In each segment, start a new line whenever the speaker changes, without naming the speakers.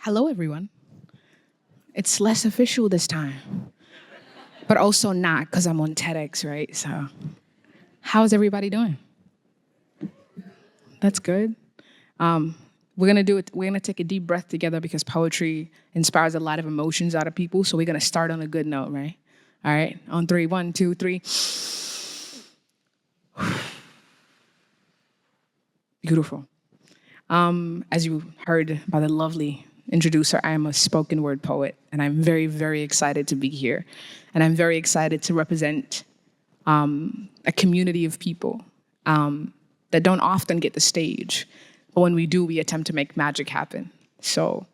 Hello, everyone. It's less official this time, but also not because I'm on TEDx, right? So, how's everybody doing? That's good. We're gonna do it. We're gonna take a deep breath together because poetry inspires a lot of emotions out of people. So we're gonna start on a good note, right? All right. On three. 1, 2, 3. Beautiful. As you heard by the lovely introducer, I am a spoken word poet, and I'm very, very excited to be here. And I'm very excited to represent a community of people that don't often get the stage. But when we do, we attempt to make magic happen. So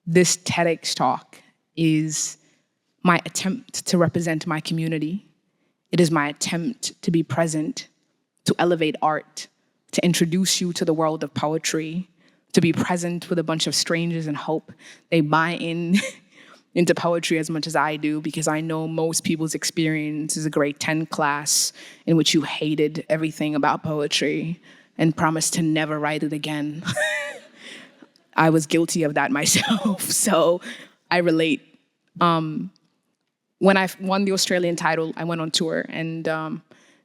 this TEDx talk is my attempt to represent my community. It is my attempt to be present, to elevate art, to introduce you to the world of poetry, to be present with a bunch of strangers and hope they buy in into poetry as much as I do, because I know most people's experience is a grade 10 class in which you hated everything about poetry and promised to never write it again. I was guilty of that myself, so I relate. When I won the Australian title, I went on tour, and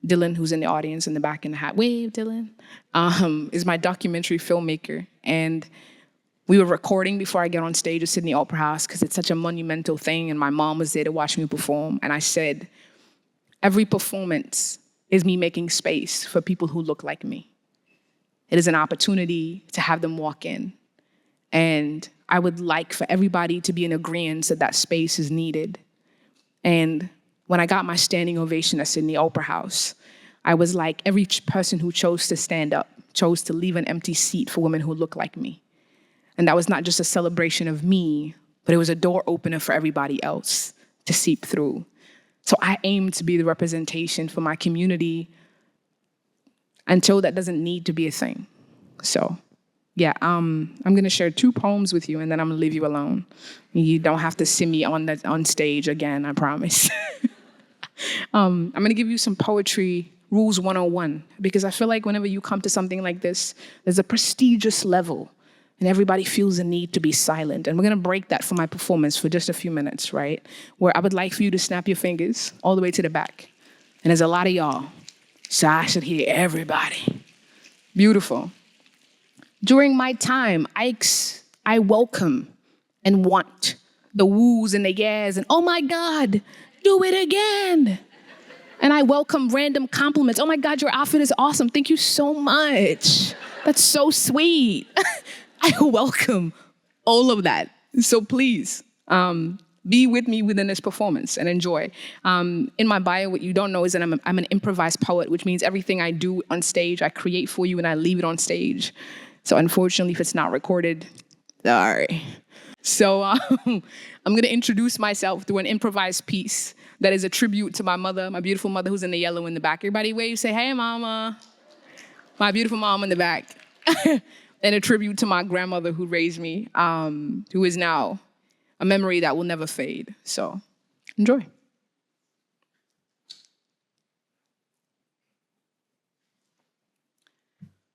Dylan, who's in the audience in the back in the hat, wave, Dylan, is my documentary filmmaker. And we were recording before I get on stage at Sydney Opera House because it's such a monumental thing, and my mom was there to watch me perform. And I said, every performance is me making space for people who look like me. It is an opportunity to have them walk in. And I would like for everybody to be in agreement that that space is needed. And when I got my standing ovation at Sydney Opera House, I was like, every person who chose to stand up chose to leave an empty seat for women who look like me. And that was not just a celebration of me, but it was a door opener for everybody else to seep through. So I aim to be the representation for my community until that doesn't need to be a thing. So yeah, I'm gonna share 2 poems with you, and then I'm gonna leave you alone. You don't have to see me on stage again, I promise. I'm gonna give you some poetry rules 101, because I feel like whenever you come to something like this, there's a prestigious level and everybody feels the need to be silent. And we're gonna break that for my performance for just a few minutes, right? Where I would like for you to snap your fingers all the way to the back. And there's a lot of y'all, so I should hear everybody. Beautiful. During my time, I welcome and want the woos and the yeahs and, oh my God, do it again. And I welcome random compliments. Oh my God, your outfit is awesome. Thank you so much. That's so sweet. I welcome all of that. So please, be with me within this performance and enjoy. In my bio, what you don't know is that I'm an improvised poet, which means everything I do on stage, I create for you and I leave it on stage. So unfortunately, if it's not recorded, sorry. So I'm gonna introduce myself through an improvised piece that is a tribute to my mother, my beautiful mother who's in the yellow in the back. Everybody wave, say, hey, mama. My beautiful mom in the back. And a tribute to my grandmother who raised me, who is now a memory that will never fade. So enjoy.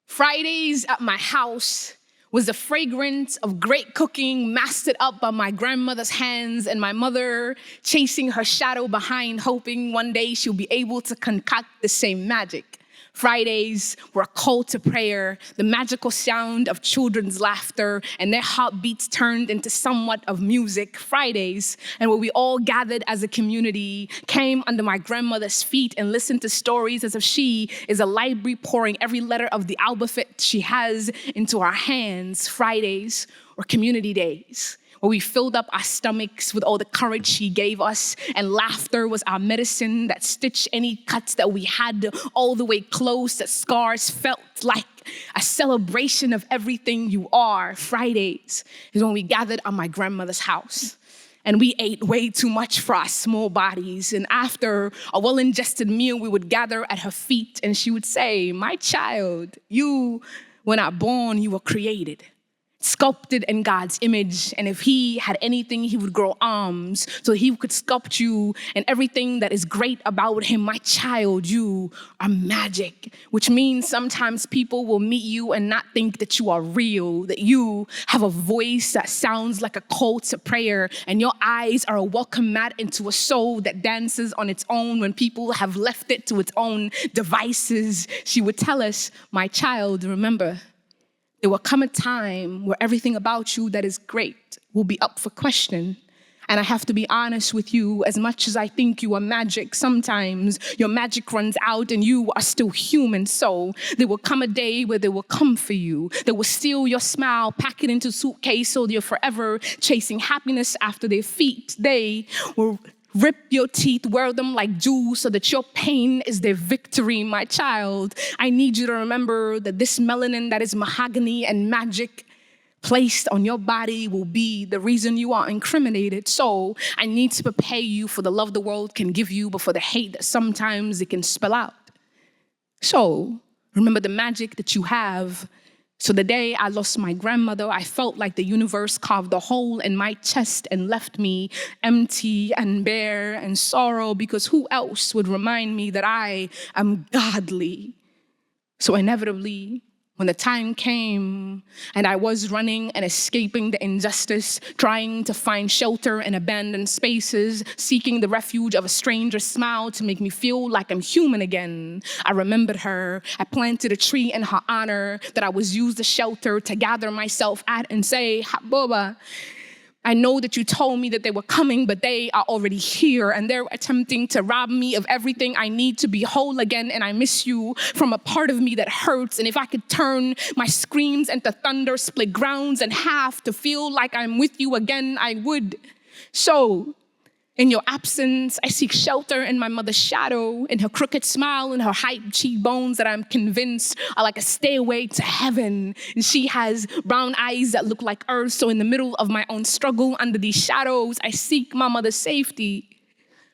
Fridays at my house was the fragrance of great cooking mastered up by my grandmother's hands, and my mother chasing her shadow behind, hoping one day she'll be able to concoct the same magic. Fridays were a call to prayer, the magical sound of children's laughter and their heartbeats turned into somewhat of music. Fridays, and where we all gathered as a community, came under my grandmother's feet and listened to stories as if she is a library pouring every letter of the alphabet she has into our hands. Fridays were community days, where we filled up our stomachs with all the courage she gave us, and laughter was our medicine that stitched any cuts that we had all the way closed, that scars felt like a celebration of everything you are. Fridays is when we gathered at my grandmother's house, and we ate way too much for our small bodies. And after a well-ingested meal, we would gather at her feet, and she would say, my child, you were not born, you were created sculpted in God's image. And if he had anything, he would grow arms so he could sculpt you and everything that is great about him. My child, you are magic, which means sometimes people will meet you and not think that you are real, that you have a voice that sounds like a call to prayer, and your eyes are a welcome mat into a soul that dances on its own when people have left it to its own devices. She would tell us, my child, remember, there will come a time where everything about you that is great will be up for question. And I have to be honest with you, as much as I think you are magic, sometimes your magic runs out and you are still human. So there will come a day where they will come for you. They will steal your smile, pack it into a suitcase so you're forever chasing happiness after their feet. They will rip your teeth, wear them like jewels so that your pain is their victory, my child. I need you to remember that this melanin that is mahogany and magic placed on your body will be the reason you are incriminated. So I need to prepare you for the love the world can give you, but for the hate that sometimes it can spill out. So remember the magic that you have. So the day I lost my grandmother, I felt like the universe carved a hole in my chest and left me empty and bare and sorrow, because who else would remind me that I am godly? So inevitably, when the time came and I was running and escaping the injustice, trying to find shelter in abandoned spaces, seeking the refuge of a stranger's smile to make me feel like I'm human again, I remembered her. I planted a tree in her honor that I was used as shelter to gather myself at and say, Haboba, I know that you told me that they were coming, but they are already here and they're attempting to rob me of everything I need to be whole again. And I miss you from a part of me that hurts. And if I could turn my screams into thunder, split grounds in half to feel like I'm with you again, I would. So in your absence, I seek shelter in my mother's shadow, in her crooked smile and her hyped cheekbones that I'm convinced are like a stairway to heaven. And she has brown eyes that look like earth. So in the middle of my own struggle under these shadows, I seek my mother's safety.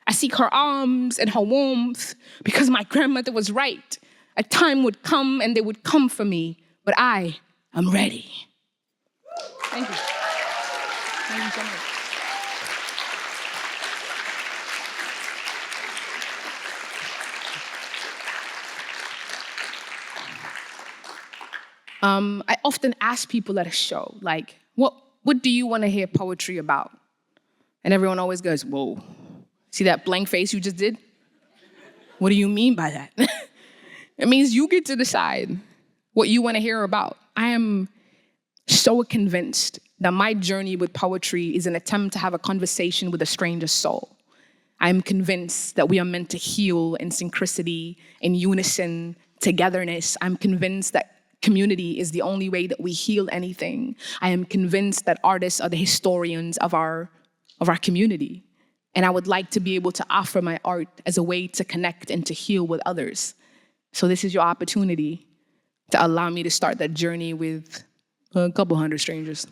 I seek her arms and her warmth, because my grandmother was right. A time would come and they would come for me, but I am ready. Thank you. Thank you so much. I often ask people at a show, like, what do you want to hear poetry about? And everyone always goes, whoa, see that blank face you just did? What do you mean by that? It means you get to decide what you want to hear about. I am so convinced that my journey with poetry is an attempt to have a conversation with a stranger's soul. I am convinced that we are meant to heal in synchronicity, in unison, togetherness. I'm convinced that community is the only way that we heal anything. I am convinced that artists are the historians of our community. And I would like to be able to offer my art as a way to connect and to heal with others. So this is your opportunity to allow me to start that journey with a couple hundred strangers.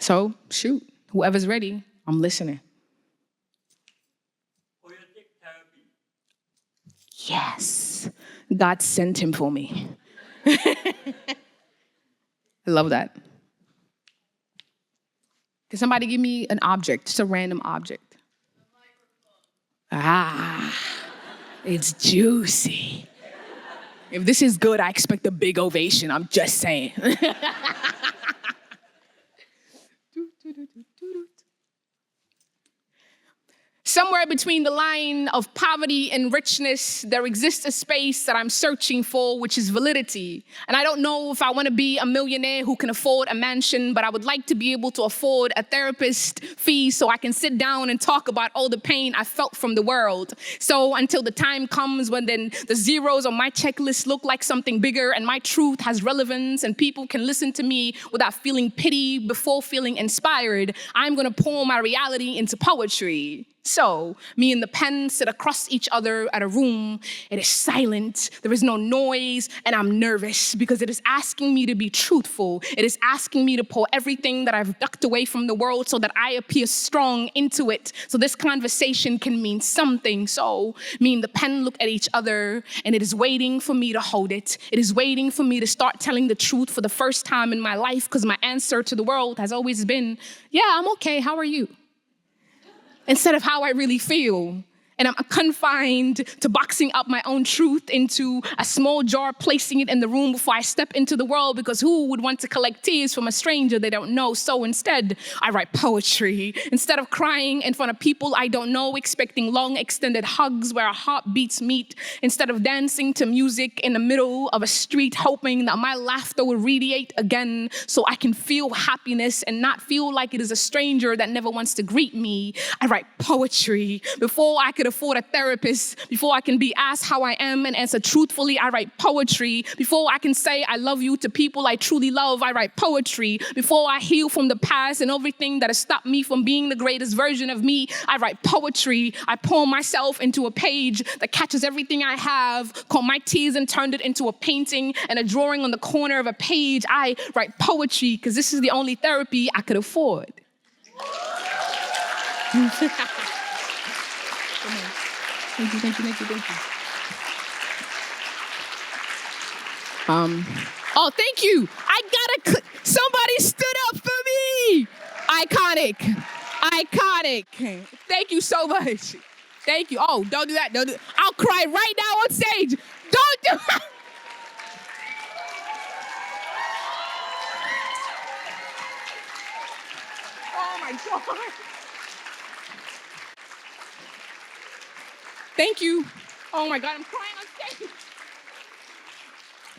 So shoot, whoever's ready, I'm listening.
Poetic therapy.
Yes, God sent him for me. I love that. Can somebody give me an object, just a random object? It's juicy. If this is good, I expect a big ovation. I'm just saying. Somewhere between the line of poverty and richness, there exists a space that I'm searching for, which is validity. And I don't know if I want to be a millionaire who can afford a mansion, but I would like to be able to afford a therapist fee so I can sit down and talk about all the pain I felt from the world. So until the time comes when then the zeros on my checklist look like something bigger and my truth has relevance and people can listen to me without feeling pity before feeling inspired, I'm going to pour my reality into poetry. So, me and the pen sit across each other at a room. It is silent, there is no noise, and I'm nervous because it is asking me to be truthful. It is asking me to pour everything that I've ducked away from the world so that I appear strong into it. So this conversation can mean something. So, me and the pen look at each other, and it is waiting for me to hold it. It is waiting for me to start telling the truth for the first time in my life, because my answer to the world has always been, yeah, I'm okay, how are you? Instead of how I really feel. And I'm confined to boxing up my own truth into a small jar, placing it in the room before I step into the world, because who would want to collect tears from a stranger they don't know? So instead, I write poetry. Instead of crying in front of people I don't know, expecting long extended hugs where our heartbeats meet, instead of dancing to music in the middle of a street, hoping that my laughter will radiate again so I can feel happiness and not feel like it is a stranger that never wants to greet me, I write poetry. Before I could afford a therapist, before I can be asked how I am and answer truthfully, I write poetry. Before I can say I love you to people I truly love, I write poetry. Before I heal from the past and everything that has stopped me from being the greatest version of me, I write poetry. I pour myself into a page that catches everything I have, caught my tears and turned it into a painting and a drawing on the corner of a page. I write poetry because this is the only therapy I could afford. Thank you. Oh, thank you. Somebody stood up for me. Iconic. Thank you so much. Thank you. Oh, don't do that. I'll cry right now on stage. Don't do that. Oh my God. Thank you. Oh my God, I'm crying on stage.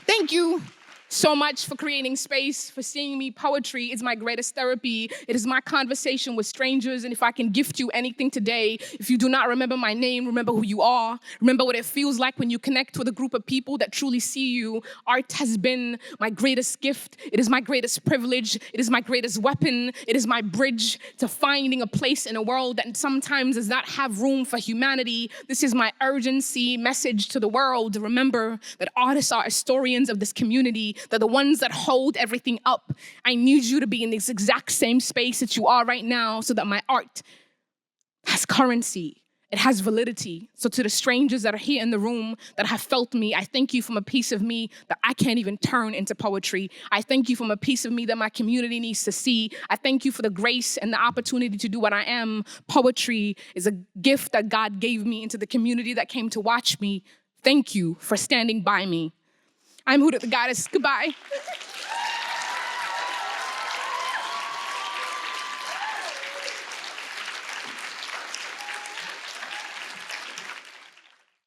Thank you so much for creating space, for seeing me. Poetry is my greatest therapy. It is my conversation with strangers. And if I can gift you anything today, if you do not remember my name, remember who you are. Remember what it feels like when you connect with a group of people that truly see you. Art has been my greatest gift. It is my greatest privilege. It is my greatest weapon. It is my bridge to finding a place in a world that sometimes does not have room for humanity. This is my urgency message to the world. Remember that artists are historians of this community. They're the ones that hold everything up. I need you to be in this exact same space that you are right now so that my art has currency. It has validity. So to the strangers that are here in the room that have felt me, I thank you from a piece of me that I can't even turn into poetry. I thank you from a piece of me that my community needs to see. I thank you for the grace and the opportunity to do what I am. Poetry is a gift that God gave me into the community that came to watch me. Thank you for standing by me. I'm Huda the Goddess. Goodbye.